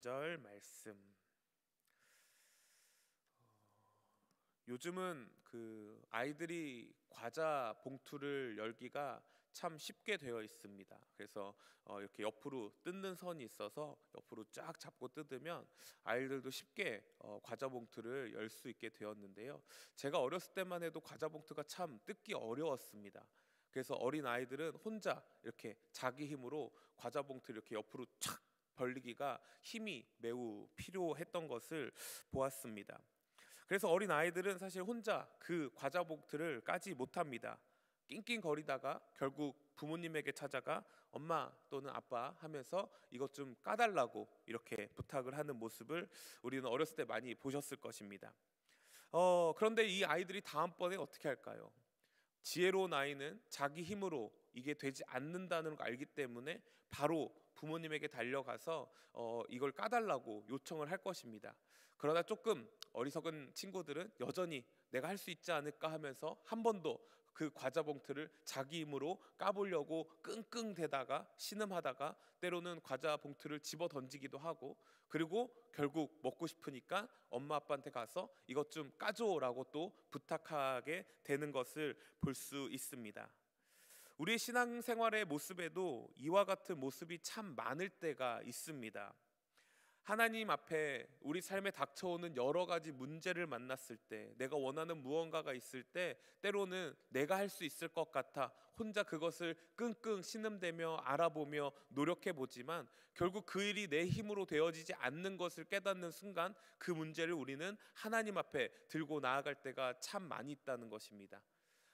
절 말씀. 요즘은 그 아이들이 과자 봉투를 열기가 참 쉽게 되어 있습니다. 그래서 이렇게 옆으로 뜯는 선이 있어서 옆으로 쫙 잡고 뜯으면 아이들도 쉽게 과자 봉투를 열 수 있게 되었는데요. 제가 어렸을 때만 해도 과자 봉투가 참 뜯기 어려웠습니다. 그래서 어린 아이들은 혼자 이렇게 자기 힘으로 과자 봉투를 이렇게 옆으로 촥 벌리기가 힘이 매우 필요했던 것을 보았습니다. 그래서 어린 아이들은 사실 혼자 그 과자 봉투를 까지 못합니다. 낑낑거리다가 결국 부모님에게 찾아가 엄마 또는 아빠 하면서 이것 좀 까달라고 이렇게 부탁을 하는 모습을 우리는 어렸을 때 많이 보셨을 것입니다. 그런데 이 아이들이 다음번에 어떻게 할까요? 지혜로운 아이는 자기 힘으로 이게 되지 않는다는 걸 알기 때문에 바로 부모님에게 달려가서 이걸 까달라고 요청을 할 것입니다. 그러나 조금 어리석은 친구들은 여전히 내가 할 수 있지 않을까 하면서 한 번도 그 과자 봉투를 자기 힘으로 까보려고 끙끙대다가 신음하다가 때로는 과자 봉투를 집어 던지기도 하고, 그리고 결국 먹고 싶으니까 엄마 아빠한테 가서 이것 좀 까줘라고 또 부탁하게 되는 것을 볼 수 있습니다. 우리의 신앙생활의 모습에도 이와 같은 모습이 참 많을 때가 있습니다. 하나님 앞에 우리 삶에 닥쳐오는 여러 가지 문제를 만났을 때, 내가 원하는 무언가가 있을 때 때로는 내가 할 수 있을 것 같아 혼자 그것을 끙끙 신음대며 알아보며 노력해 보지만 결국 그 일이 내 힘으로 되어지지 않는 것을 깨닫는 순간 그 문제를 우리는 하나님 앞에 들고 나아갈 때가 참 많이 있다는 것입니다.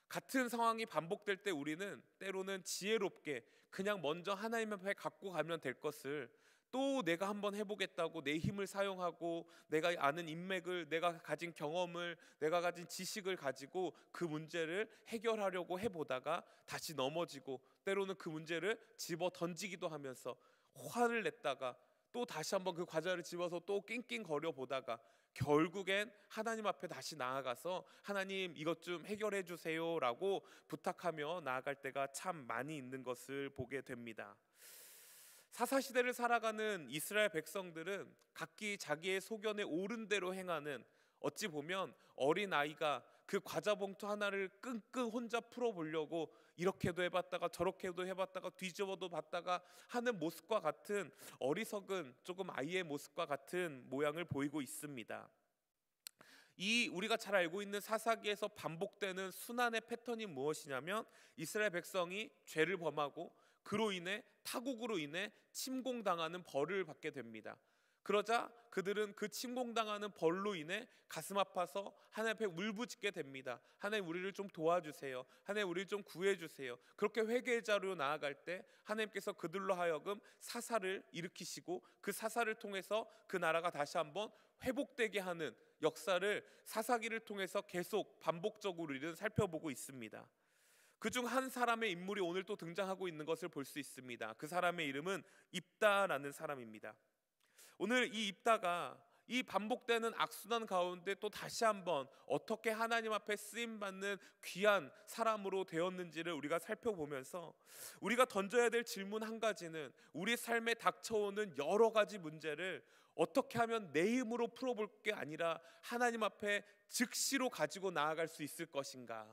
같은 상황이 반복될 때 우리는 때로는 지혜롭게 그냥 먼저 하나님 앞에 갖고 가면 될 것을 또 내가 한번 해보겠다고 내 힘을 사용하고 내가 아는 인맥을, 내가 가진 경험을, 내가 가진 지식을 가지고 그 문제를 해결하려고 해보다가 다시 넘어지고, 때로는 그 문제를 집어 던지기도 하면서 화를 냈다가 또 다시 한번 그 과자를 집어서 또 낑낑거려 보다가 결국엔 하나님 앞에 다시 나아가서 하나님 이것 좀 해결해 주세요라고 부탁하며 나아갈 때가 참 많이 있는 것을 보게 됩니다. 사사시대를 살아가는 이스라엘 백성들은 각기 자기의 소견에 옳은 대로 행하는, 어찌 보면 어린아이가 그 과자 봉투 하나를 끙끙 혼자 풀어보려고 이렇게도 해봤다가 저렇게도 해봤다가 뒤집어도 봤다가 하는 모습과 같은, 어리석은 조금 아이의 모습과 같은 모양을 보이고 있습니다. 이 우리가 잘 알고 있는 사사기에서 반복되는 순환의 패턴이 무엇이냐면, 이스라엘 백성이 죄를 범하고 그로 인해 타국으로 인해 침공당하는 벌을 받게 됩니다. 그러자 그들은 그 침공당하는 벌로 인해 가슴 아파서 하나님 앞에 울부짖게 됩니다. 하나님 우리를 좀 도와주세요. 하나님 우리를 좀 구해주세요. 그렇게 회개자로 나아갈 때 하나님께서 그들로 하여금 사사를 일으키시고 그 사사를 통해서 그 나라가 다시 한번 회복되게 하는 역사를 사사기를 통해서 계속 반복적으로 우리는 살펴보고 있습니다. 그중 한 사람의 인물이 오늘 또 등장하고 있는 것을 볼 수 있습니다. 그 사람의 이름은 입다라는 사람입니다. 오늘 이 입다가 이 반복되는 악순환 가운데 또 다시 한번 어떻게 하나님 앞에 쓰임받는 귀한 사람으로 되었는지를 우리가 살펴보면서 우리가 던져야 될 질문 한 가지는, 우리 삶에 닥쳐오는 여러 가지 문제를 어떻게 하면 내 힘으로 풀어볼 게 아니라 하나님 앞에 즉시로 가지고 나아갈 수 있을 것인가.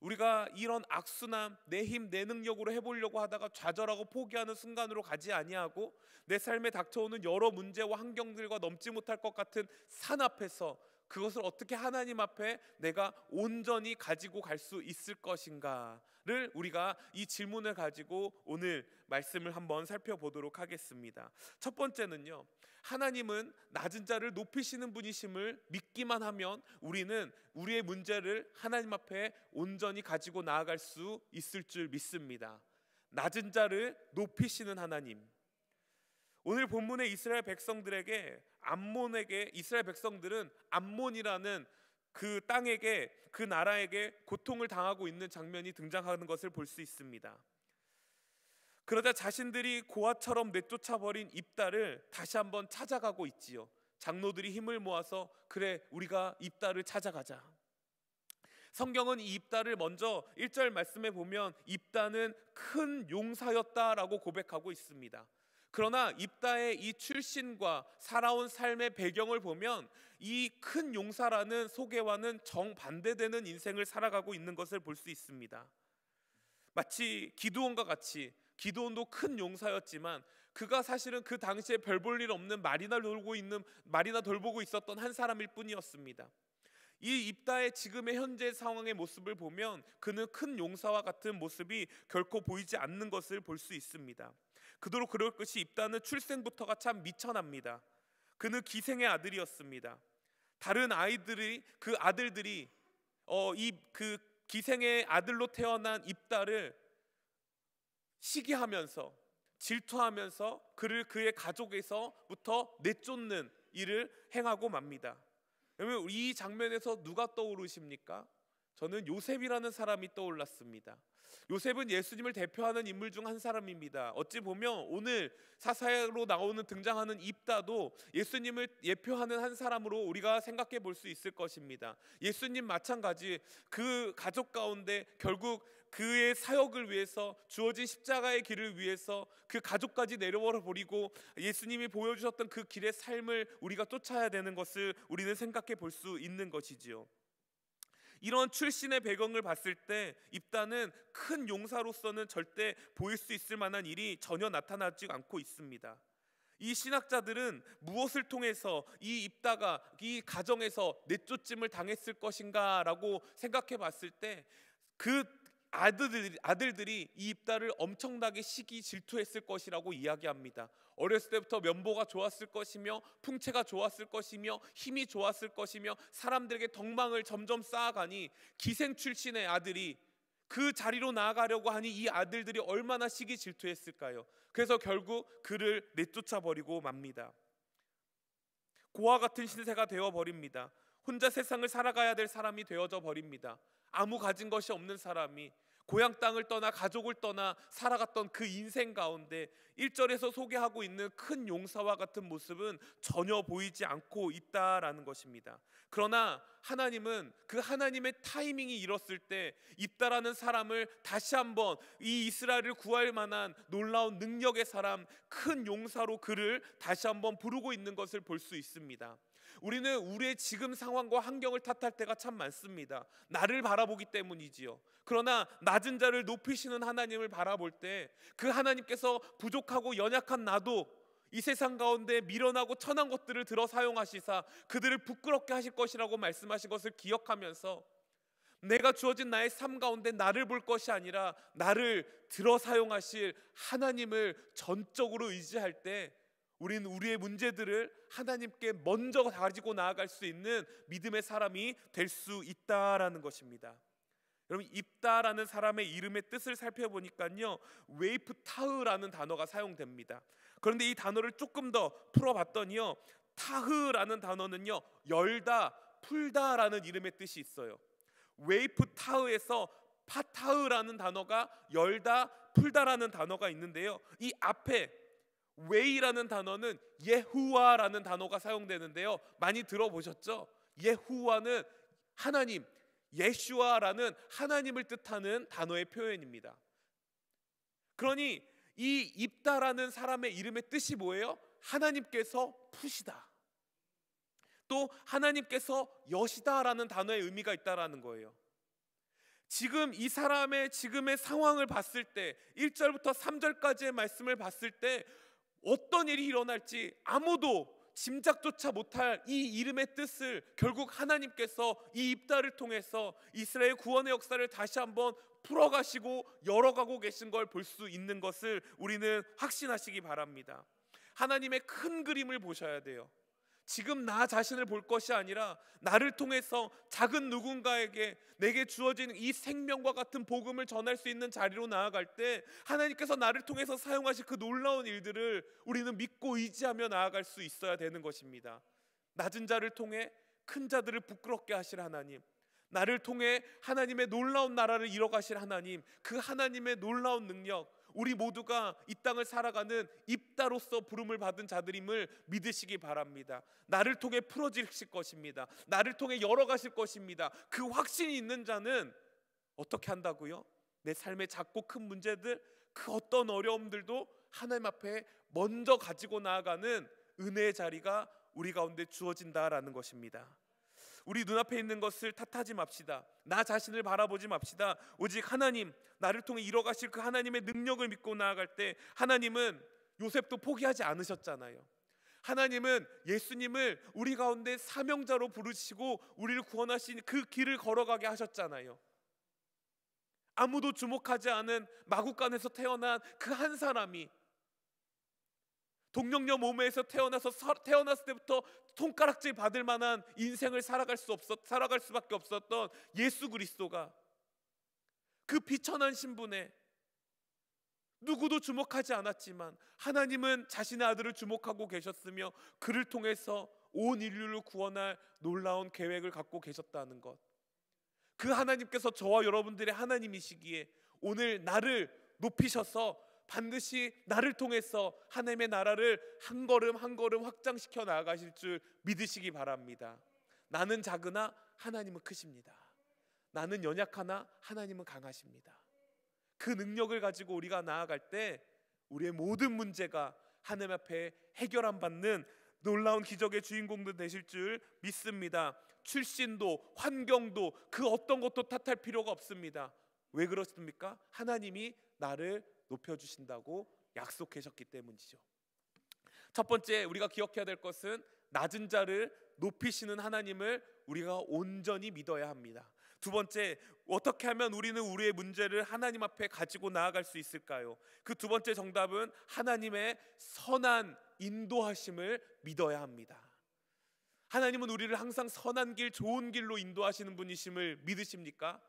우리가 이런 악순환, 내 힘, 내 능력으로 해보려고 하다가 좌절하고 포기하는 순간으로 가지 아니하고 내 삶에 닥쳐오는 여러 문제와 환경들과 넘지 못할 것 같은 산 앞에서 그것을 어떻게 하나님 앞에 내가 온전히 가지고 갈 수 있을 것인가를 우리가 이 질문을 가지고 오늘 말씀을 한번 살펴보도록 하겠습니다. 첫 번째는요, 하나님은 낮은 자를 높이시는 분이심을 믿기만 하면 우리는 우리의 문제를 하나님 앞에 온전히 가지고 나아갈 수 있을 줄 믿습니다. 낮은 자를 높이시는 하나님. 오늘 본문의 이스라엘 백성들에게 이스라엘 백성들은 암몬이라는 그 땅에게, 그 나라에게 고통을 당하고 있는 장면이 등장하는 것을 볼 수 있습니다. 그러자 자신들이 고아처럼 내쫓아버린 입다를 다시 한번 찾아가고 있지요. 장로들이 힘을 모아서 그래 우리가 입다를 찾아가자. 성경은 이 입다를 먼저 1절 말씀에 보면 입다는 큰 용사였다라고 고백하고 있습니다. 그러나 입다의 이 출신과 살아온 삶의 배경을 보면 이 큰 용사라는 소개와는 정반대되는 인생을 살아가고 있는 것을 볼 수 있습니다. 마치 기드온과 같이, 기드온도 큰 용사였지만 그가 사실은 그 당시에 별 볼 일 없는 말이나 돌보고 있었던 한 사람일 뿐이었습니다. 이 입다의 지금의 현재 상황의 모습을 보면 그는 큰 용사와 같은 모습이 결코 보이지 않는 것을 볼 수 있습니다. 그도록 그럴 것이 입다는 출생부터가 참 미천합니다. 그는 기생의 아들이었습니다. 다른 아이들이, 그 아들들이 그 기생의 아들로 태어난 입다를 시기하면서 질투하면서 그를 그의 가족에서부터 내쫓는 일을 행하고 맙니다. 여러분, 이 장면에서 누가 떠오르십니까? 저는 요셉이라는 사람이 떠올랐습니다. 요셉은 예수님을 대표하는 인물 중 한 사람입니다. 어찌 보면 오늘 사사로 등장하는 입다도 예수님을 예표하는 한 사람으로 우리가 생각해 볼 수 있을 것입니다. 예수님 마찬가지 그 가족 가운데 결국 그의 사역을 위해서 주어진 십자가의 길을 위해서 그 가족까지 내려버려 버리고 예수님이 보여주셨던 그 길의 삶을 우리가 쫓아야 되는 것을 우리는 생각해 볼 수 있는 것이지요. 이런 출신의 배경을 봤을 때 입다는 큰 용사로서는 절대 보일 수 있을 만한 일이 전혀 나타나지 않고 있습니다. 이 신학자들은 무엇을 통해서 이 입다가 이 가정에서 내쫓음을 당했을 것인가 라고 생각해 봤을 때 그 아들들이 이 입다를 엄청나게 시기 질투했을 것이라고 이야기합니다. 어렸을 때부터 면보가 좋았을 것이며 풍채가 좋았을 것이며 힘이 좋았을 것이며 사람들에게 덕망을 점점 쌓아가니 기생 출신의 아들이 그 자리로 나아가려고 하니 이 아들들이 얼마나 시기 질투했을까요? 그래서 결국 그를 내쫓아 버리고 맙니다. 고아 같은 신세가 되어 버립니다. 혼자 세상을 살아가야 될 사람이 되어져 버립니다. 아무 가진 것이 없는 사람이 고향 땅을 떠나 가족을 떠나 살아갔던 그 인생 가운데 1절에서 소개하고 있는 큰 용사와 같은 모습은 전혀 보이지 않고 있다라는 것입니다. 그러나 하나님은 그 하나님의 타이밍이 이뤘을 때 입다라는 사람을 다시 한번 이 이스라엘을 구할 만한 놀라운 능력의 사람, 큰 용사로 그를 다시 한번 부르고 있는 것을 볼 수 있습니다. 우리는 우리의 지금 상황과 환경을 탓할 때가 참 많습니다. 나를 바라보기 때문이지요. 그러나 낮은 자를 높이시는 하나님을 바라볼 때 그 하나님께서 부족하고 연약한 나도 이 세상 가운데 미련하고 천한 것들을 들어 사용하시사 그들을 부끄럽게 하실 것이라고 말씀하신 것을 기억하면서 내가 주어진 나의 삶 가운데 나를 볼 것이 아니라 나를 들어 사용하실 하나님을 전적으로 의지할 때 우리는 우리의 문제들을 하나님께 먼저 가지고 나아갈 수 있는 믿음의 사람이 될 수 있다라는 것입니다. 여러분, 입다라는 사람의 이름의 뜻을 살펴보니까요, 웨이프타흐라는 단어가 사용됩니다. 그런데 이 단어를 조금 더 풀어봤더니요, 타흐라는 단어는요, 열다, 풀다라는 이름의 뜻이 있어요. 웨이프타흐에서 파타흐라는 단어가 열다, 풀다라는 단어가 있는데요, 이 앞에 웨이라는 단어는 예후와라는 단어가 사용되는데요, 많이 들어보셨죠? 예후와는 하나님, 예슈아라는 하나님을 뜻하는 단어의 표현입니다. 그러니 이 입다라는 사람의 이름의 뜻이 뭐예요? 하나님께서 푸시다, 또 하나님께서 여시다라는 단어의 의미가 있다라는 거예요. 지금 이 사람의 지금의 상황을 봤을 때 1절부터 3절까지의 말씀을 봤을 때 어떤 일이 일어날지 아무도 짐작조차 못할 이 이름의 뜻을 결국 하나님께서 이 입다를 통해서 이스라엘 구원의 역사를 다시 한번 풀어가시고 열어가고 계신 걸 볼 수 있는 것을 우리는 확신하시기 바랍니다. 하나님의 큰 그림을 보셔야 돼요. 지금 나 자신을 볼 것이 아니라 나를 통해서 작은 누군가에게 내게 주어진 이 생명과 같은 복음을 전할 수 있는 자리로 나아갈 때 하나님께서 나를 통해서 사용하실 그 놀라운 일들을 우리는 믿고 의지하며 나아갈 수 있어야 되는 것입니다. 낮은 자를 통해 큰 자들을 부끄럽게 하실 하나님, 나를 통해 하나님의 놀라운 나라를 이뤄가실 하나님, 그 하나님의 놀라운 능력, 우리 모두가 이 땅을 살아가는 입다로서 부름을 받은 자들임을 믿으시기 바랍니다. 나를 통해 풀어지실 것입니다. 나를 통해 열어가실 것입니다. 그 확신이 있는 자는 어떻게 한다고요? 내 삶의 작고 큰 문제들, 그 어떤 어려움들도 하나님 앞에 먼저 가지고 나아가는 은혜의 자리가 우리 가운데 주어진다라는 것입니다. 우리 눈앞에 있는 것을 탓하지 맙시다. 나 자신을 바라보지 맙시다. 오직 하나님, 나를 통해 이뤄가실 그 하나님의 능력을 믿고 나아갈 때, 하나님은 요셉도 포기하지 않으셨잖아요. 하나님은 예수님을 우리 가운데 사명자로 부르시고 우리를 구원하신 그 길을 걸어가게 하셨잖아요. 아무도 주목하지 않은 마구간에서 태어난 그 한 사람이 동정녀 몸에서 태어났을 때부터 손가락질 받을 만한 인생을 살아갈 수밖에 없었던 예수 그리스도가 그 비천한 신분에 누구도 주목하지 않았지만 하나님은 자신의 아들을 주목하고 계셨으며 그를 통해서 온 인류를 구원할 놀라운 계획을 갖고 계셨다는 것, 그 하나님께서 저와 여러분들의 하나님이시기에 오늘 나를 높이셔서 반드시 나를 통해서 하나님의 나라를 한 걸음 한 걸음 확장시켜 나아가실 줄 믿으시기 바랍니다. 나는 작으나 하나님은 크십니다. 나는 연약하나 하나님은 강하십니다. 그 능력을 가지고 우리가 나아갈 때 우리의 모든 문제가 하나님 앞에 해결함 받는 놀라운 기적의 주인공들 되실 줄 믿습니다. 출신도 환경도 그 어떤 것도 탓할 필요가 없습니다. 왜 그렇습니까? 하나님이 나를 높여주신다고 약속하셨기 때문이죠. 첫 번째 우리가 기억해야 될 것은 낮은 자를 높이시는 하나님을 우리가 온전히 믿어야 합니다. 두 번째, 어떻게 하면 우리는 우리의 문제를 하나님 앞에 가지고 나아갈 수 있을까요? 그 두 번째 정답은 하나님의 선한 인도하심을 믿어야 합니다. 하나님은 우리를 항상 선한 길, 좋은 길로 인도하시는 분이심을 믿으십니까?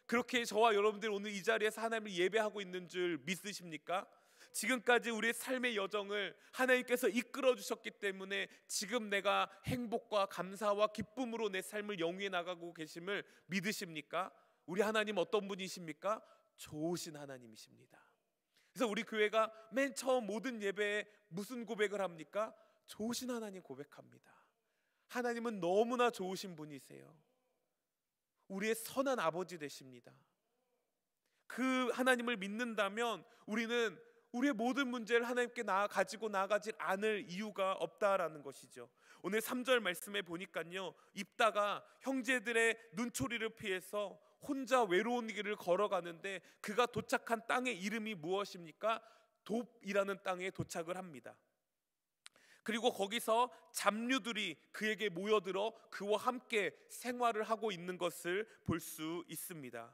그렇게 저와 여러분들 오늘 이 자리에서 하나님을 예배하고 있는 줄 믿으십니까? 지금까지 우리의 삶의 여정을 하나님께서 이끌어 주셨기 때문에 지금 내가 행복과 감사와 기쁨으로 내 삶을 영위해 나가고 계심을 믿으십니까? 우리 하나님 어떤 분이십니까? 좋으신 하나님이십니다. 그래서 우리 교회가 맨 처음 모든 예배에 무슨 고백을 합니까? 좋으신 하나님 고백합니다. 하나님은 너무나 좋으신 분이세요. 우리의 선한 아버지 되십니다. 그 하나님을 믿는다면 우리는 우리의 모든 문제를 하나님께 가지고 나아가지 않을 이유가 없다라는 것이죠. 오늘 3절 말씀에 보니까요, 입다가 형제들의 눈초리를 피해서 혼자 외로운 길을 걸어가는데 그가 도착한 땅의 이름이 무엇입니까? 돕이라는 땅에 도착을 합니다. 그리고 거기서 잡류들이 그에게 모여들어 그와 함께 생활을 하고 있는 것을 볼 수 있습니다.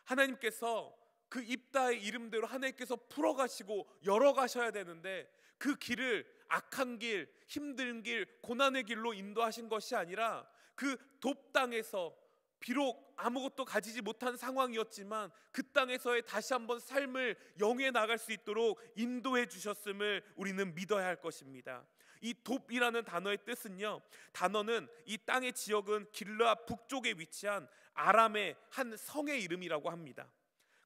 하나님께서 그 입다의 이름대로 하나님께서 풀어가시고 열어가셔야 되는데 그 길을 악한 길, 힘든 길, 고난의 길로 인도하신 것이 아니라 그 돕 땅에서 비록 아무것도 가지지 못한 상황이었지만 그 땅에서의 다시 한번 삶을 영위해 나갈 수 있도록 인도해 주셨음을 우리는 믿어야 할 것입니다. 이 돕이라는 단어의 뜻은요, 단어는 이 땅의 지역은 길르앗 북쪽에 위치한 아람의 한 성의 이름이라고 합니다.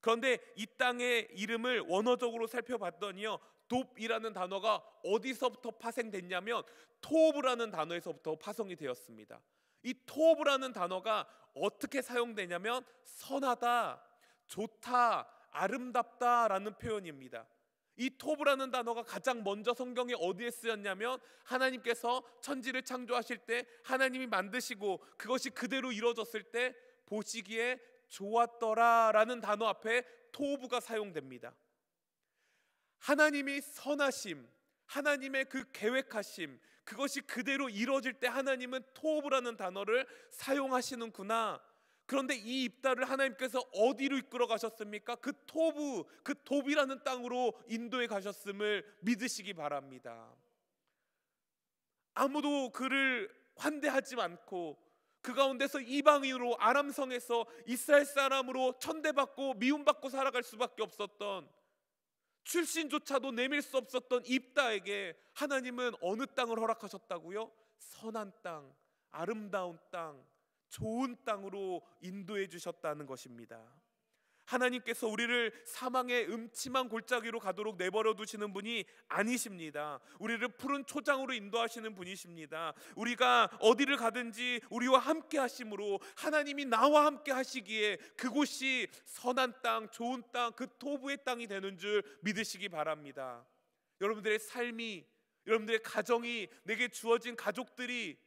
그런데 이 땅의 이름을 원어적으로 살펴봤더니요, 돕이라는 단어가 어디서부터 파생됐냐면 토브라는 단어에서부터 파생이 되었습니다. 이 토브라는 단어가 어떻게 사용되냐면 선하다, 좋다, 아름답다라는 표현입니다. 이 토브라는 단어가 가장 먼저 성경에 어디에 쓰였냐면 하나님께서 천지를 창조하실 때 하나님이 만드시고 그것이 그대로 이루어졌을 때 보시기에 좋았더라라는 단어 앞에 토브가 사용됩니다. 하나님이 선하심, 하나님의 그 계획하심, 그것이 그대로 이루어질 때 하나님은 토브라는 단어를 사용하시는구나. 그런데 이 입다를 하나님께서 어디로 이끌어 가셨습니까? 그 토브, 그 돕이라는 땅으로 인도해 가셨음을 믿으시기 바랍니다. 아무도 그를 환대하지 않고 그 가운데서 이방인으로 아람성에서 이스라엘 사람으로 천대받고 미움받고 살아갈 수밖에 없었던, 출신조차도 내밀 수 없었던 입다에게 하나님은 어느 땅을 허락하셨다고요? 선한 땅, 아름다운 땅, 좋은 땅으로 인도해 주셨다는 것입니다. 하나님께서 우리를 사망의 음침한 골짜기로 가도록 내버려 두시는 분이 아니십니다. 우리를 푸른 초장으로 인도하시는 분이십니다. 우리가 어디를 가든지 우리와 함께 하심으로 하나님이 나와 함께 하시기에 그곳이 선한 땅, 좋은 땅, 그 토부의 땅이 되는 줄 믿으시기 바랍니다. 여러분들의 삶이, 여러분들의 가정이, 내게 주어진 가족들이,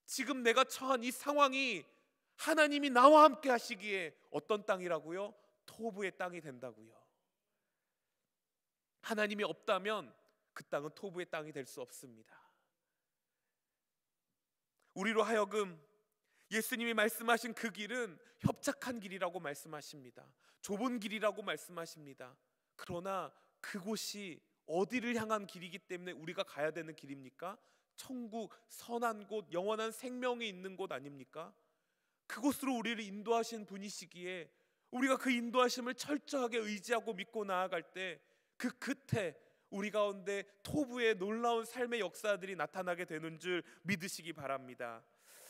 지금 내가 처한 이 상황이 하나님이 나와 함께 하시기에 어떤 땅이라고요? 토부의 땅이 된다고요. 하나님이 없다면 그 땅은 토부의 땅이 될 수 없습니다. 우리로 하여금 예수님이 말씀하신 그 길은 협착한 길이라고 말씀하십니다. 좁은 길이라고 말씀하십니다. 그러나 그곳이 어디를 향한 길이기 때문에 우리가 가야 되는 길입니까? 천국, 선한 곳, 영원한 생명이 있는 곳 아닙니까? 그곳으로 우리를 인도하신 분이시기에 우리가 그 인도하심을 철저하게 의지하고 믿고 나아갈 때 그 끝에 우리 가운데 토부의 놀라운 삶의 역사들이 나타나게 되는 줄 믿으시기 바랍니다.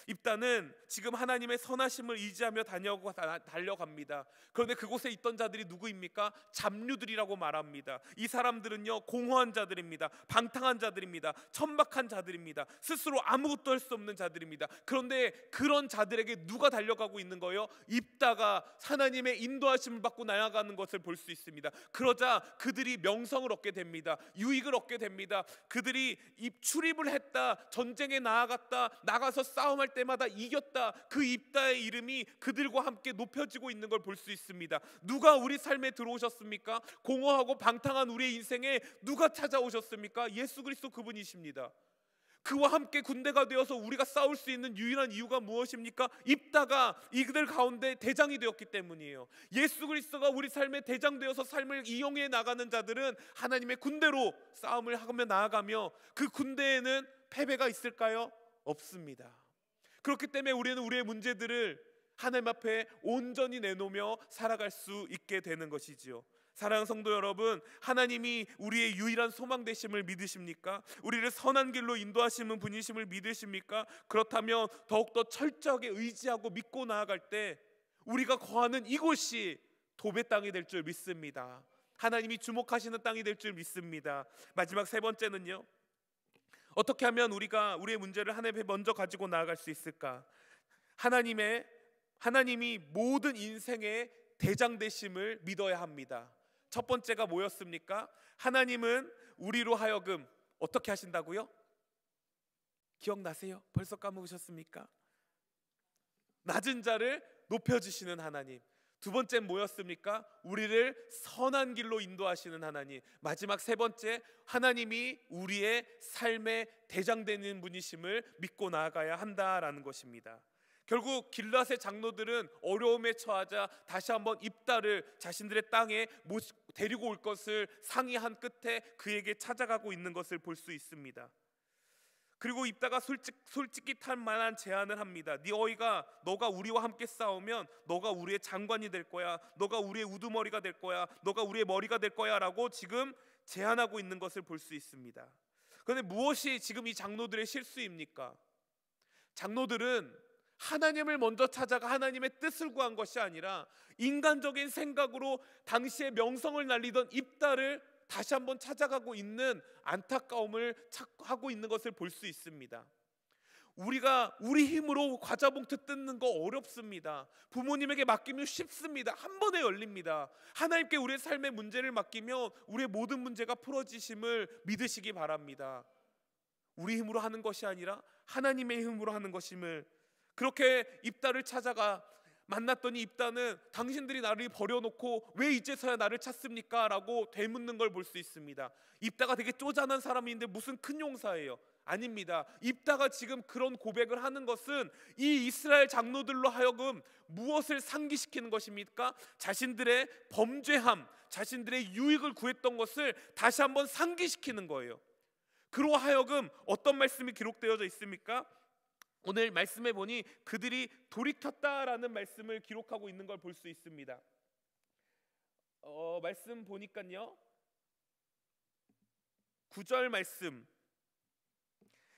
입다는 지금 하나님의 선하심을 의지하며 달려갑니다. 그런데 그곳에 있던 자들이 누구입니까? 잡류들이라고 말합니다. 이 사람들은요, 공허한 자들입니다. 방탕한 자들입니다. 천박한 자들입니다. 스스로 아무것도 할 수 없는 자들입니다. 그런데 그런 자들에게 누가 달려가고 있는 거예요? 입다가 하나님의 인도하심을 받고 나아가는 것을 볼 수 있습니다. 그러자 그들이 명성을 얻게 됩니다. 유익을 얻게 됩니다. 그들이 출입을 했다, 전쟁에 나가서 싸움할 때마다 이겼다. 그 입다의 이름이 그들과 함께 높여지고 있는 걸 볼 수 있습니다. 누가 우리 삶에 들어오셨습니까? 공허하고 방탕한 우리의 인생에 누가 찾아오셨습니까? 예수 그리스도 그분이십니다. 그와 함께 군대가 되어서 우리가 싸울 수 있는 유일한 이유가 무엇입니까? 입다가 이들 가운데 대장이 되었기 때문이에요. 예수 그리스도가 우리 삶의 대장 되어서 삶을 이용해 나가는 자들은 하나님의 군대로 싸움을 하며 나아가며 그 군대에는 패배가 있을까요? 없습니다. 그렇기 때문에 우리는 우리의 문제들을 하나님 앞에 온전히 내놓으며 살아갈 수 있게 되는 것이지요. 사랑하는 성도 여러분, 하나님이 우리의 유일한 소망 되심을 믿으십니까? 우리를 선한 길로 인도하시는 분이심을 믿으십니까? 그렇다면 더욱더 철저하게 의지하고 믿고 나아갈 때 우리가 거하는 이곳이 도배 땅이 될 줄 믿습니다. 하나님이 주목하시는 땅이 될 줄 믿습니다. 마지막 세 번째는요, 어떻게 하면 우리가 우리의 문제를 하나님 앞에 먼저 가지고 나아갈 수 있을까? 하나님이 모든 인생의 대장 되심을 믿어야 합니다. 첫 번째가 뭐였습니까? 하나님은 우리로 하여금 어떻게 하신다고요? 기억나세요? 벌써 까먹으셨습니까? 낮은 자를 높여주시는 하나님. 두 번째는 뭐였습니까? 우리를 선한 길로 인도하시는 하나님. 마지막 세 번째, 하나님이 우리의 삶의 대장 되는 분이심을 믿고 나아가야 한다라는 것입니다. 결국 길앗의 장로들은 어려움에 처하자 다시 한번 입다를 자신들의 땅에 데리고 올 것을 상의한 끝에 그에게 찾아가고 있는 것을 볼 수 있습니다. 그리고 입다가 솔직히 탈 만한 제안을 합니다. 너가 우리와 함께 싸우면 너가 우리의 장관이 될 거야, 너가 우리의 우두머리가 될 거야, 너가 우리의 머리가 될 거야 라고 지금 제안하고 있는 것을 볼 수 있습니다. 그런데 무엇이 지금 이 장로들의 실수입니까? 장로들은 하나님을 먼저 찾아가 하나님의 뜻을 구한 것이 아니라 인간적인 생각으로 당시의 명성을 날리던 입다를 다시 한번 찾아가고 있는 안타까움을 하고 있는 것을 볼 수 있습니다. 우리가 우리 힘으로 과자 봉투 뜯는 거 어렵습니다. 부모님에게 맡기면 쉽습니다. 한 번에 열립니다. 하나님께 우리의 삶의 문제를 맡기면 우리의 모든 문제가 풀어지심을 믿으시기 바랍니다. 우리 힘으로 하는 것이 아니라 하나님의 힘으로 하는 것임을. 그렇게 입다를 찾아가 만났더니 입다는 당신들이 나를 버려놓고 왜 이제서야 나를 찾습니까? 라고 되묻는 걸 볼 수 있습니다. 입다가 되게 쪼잔한 사람인데 무슨 큰 용사예요? 아닙니다. 입다가 지금 그런 고백을 하는 것은 이 이스라엘 장로들로 하여금 무엇을 상기시키는 것입니까? 자신들의 범죄함, 자신들의 유익을 구했던 것을 다시 한번 상기시키는 거예요. 그로 하여금 어떤 말씀이 기록되어져 있습니까? 오늘 말씀에 보니 그들이 돌이켰다라는 말씀을 기록하고 있는 걸 볼 수 있습니다. 말씀 보니까요, 9절 말씀.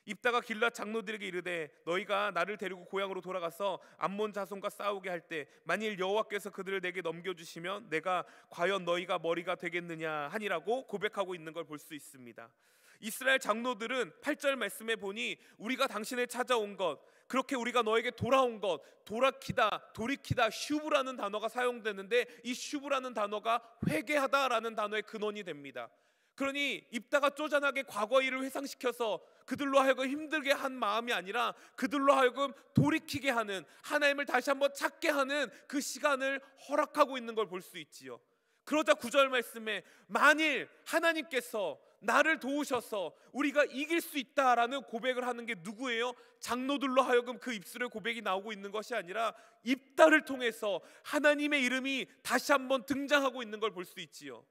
입다가 길앗 장로들에게 이르되 너희가 나를 데리고 고향으로 돌아가서 암몬 자손과 싸우게 할 때 만일 여호와께서 그들을 내게 넘겨주시면 내가 과연 너희가 머리가 되겠느냐 하니라고 고백하고 있는 걸 볼 수 있습니다. 이스라엘 장로들은 8절 말씀에 보니 우리가 당신을 찾아온 것, 그렇게 우리가 너에게 돌아온 것, 돌이키다, 슈브라는 단어가 사용되는데 이 슈브라는 단어가 회개하다라는 단어의 근원이 됩니다. 그러니 입다가 쪼잔하게 과거 일을 회상시켜서 그들로 하여금 힘들게 한 마음이 아니라 그들로 하여금 돌이키게 하는, 하나님을 다시 한번 찾게 하는 그 시간을 허락하고 있는 걸 볼 수 있지요. 그러자 9절 말씀에 만일 하나님께서 나를 도우셔서 우리가 이길 수 있다라는 고백을 하는 게 누구예요? 장로들로 하여금 그 입술의 고백이 나오고 있는 것이 아니라 입다를 통해서 하나님의 이름이 다시 한번 등장하고 있는 걸 볼 수 있지요.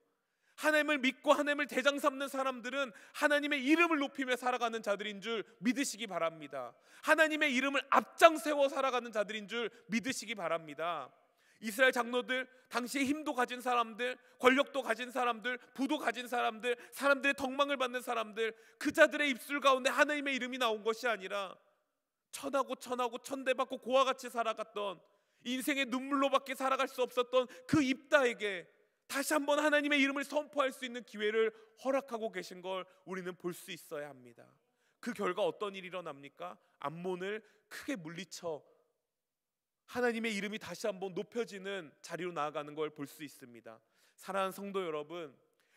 하나님을 믿고 하나님을 대장 삼는 사람들은 하나님의 이름을 높이며 살아가는 자들인 줄 믿으시기 바랍니다. 하나님의 이름을 앞장 세워 살아가는 자들인 줄 믿으시기 바랍니다. 이스라엘 장로들, 당시에 힘도 가진 사람들, 권력도 가진 사람들, 부도 가진 사람들, 사람들의 덕망을 받는 사람들, 그 자들의 입술 가운데 하나님의 이름이 나온 것이 아니라 천하고 천대받고 고와 같이 살아갔던, 인생의 눈물로밖에 살아갈 수 없었던 그 입다에게 다시 한번 하나님의 이름을 선포할 수 있는 기회를 허락하고 계신 걸 우리는 볼 수 있어야 합니다. 그 결과 어떤 일이 일어납니까? 암몬을 크게 물리쳐 하나님의 이름이 다시 한번 높여지는 자리로 나아가는 걸 볼 수 있습니다. 사랑하는 성도 여러분,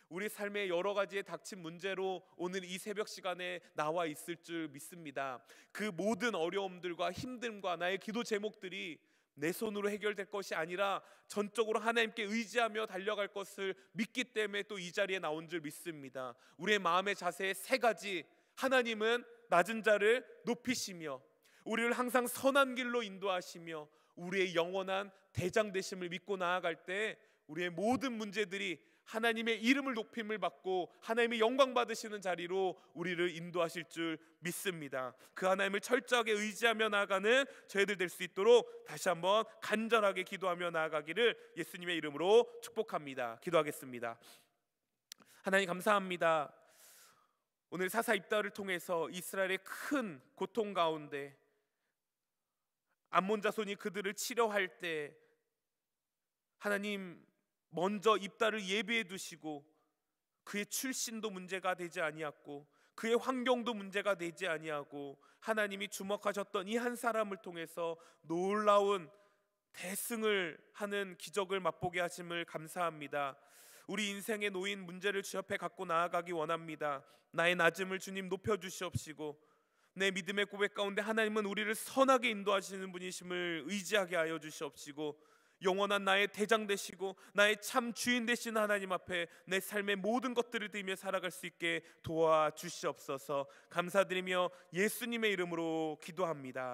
우리 삶의 여러 가지의 닥친 문제로 오늘 이 새벽 시간에 나와 있을 줄 믿습니다. 그 모든 어려움들과 힘듦과 나의 기도 제목들이 내 손으로 해결될 것이 아니라 전적으로 하나님께 의지하며 달려갈 것을 믿기 때문에 또 이 자리에 나온 줄 믿습니다. 우리의 마음의 자세 세 가지. 하나님은 낮은 자를 높이시며 우리를 항상 선한 길로 인도하시며 우리의 영원한 대장 되심을 믿고 나아갈 때 우리의 모든 문제들이 하나님의 이름을 높임을 받고 하나님의 영광 받으시는 자리로 우리를 인도하실 줄 믿습니다. 그 하나님을 철저하게 의지하며 나아가는 저희들 될 수 있도록 다시 한번 간절하게 기도하며 나아가기를 예수님의 이름으로 축복합니다. 기도하겠습니다. 하나님 감사합니다. 오늘 사사 입다를 통해서 이스라엘의 큰 고통 가운데 암몬 자손이 그들을 치려할 때 하나님 먼저 입다를 예비해 두시고 그의 출신도 문제가 되지 아니하고 그의 환경도 문제가 되지 아니하고 하나님이 주목하셨던 이 한 사람을 통해서 놀라운 대승을 하는 기적을 맛보게 하심을 감사합니다. 우리 인생에 놓인 문제를 주 옆에 갖고 나아가기 원합니다. 나의 낮음을 주님 높여주시옵시고 내 믿음의 고백 가운데 하나님은 우리를 선하게 인도하시는 분이심을 의지하게 하여 주시옵시고 영원한 나의 대장 되시고 나의 참 주인 되신 하나님 앞에 내 삶의 모든 것들을 드리며 살아갈 수 있게 도와주시옵소서. 감사드리며 예수님의 이름으로 기도합니다.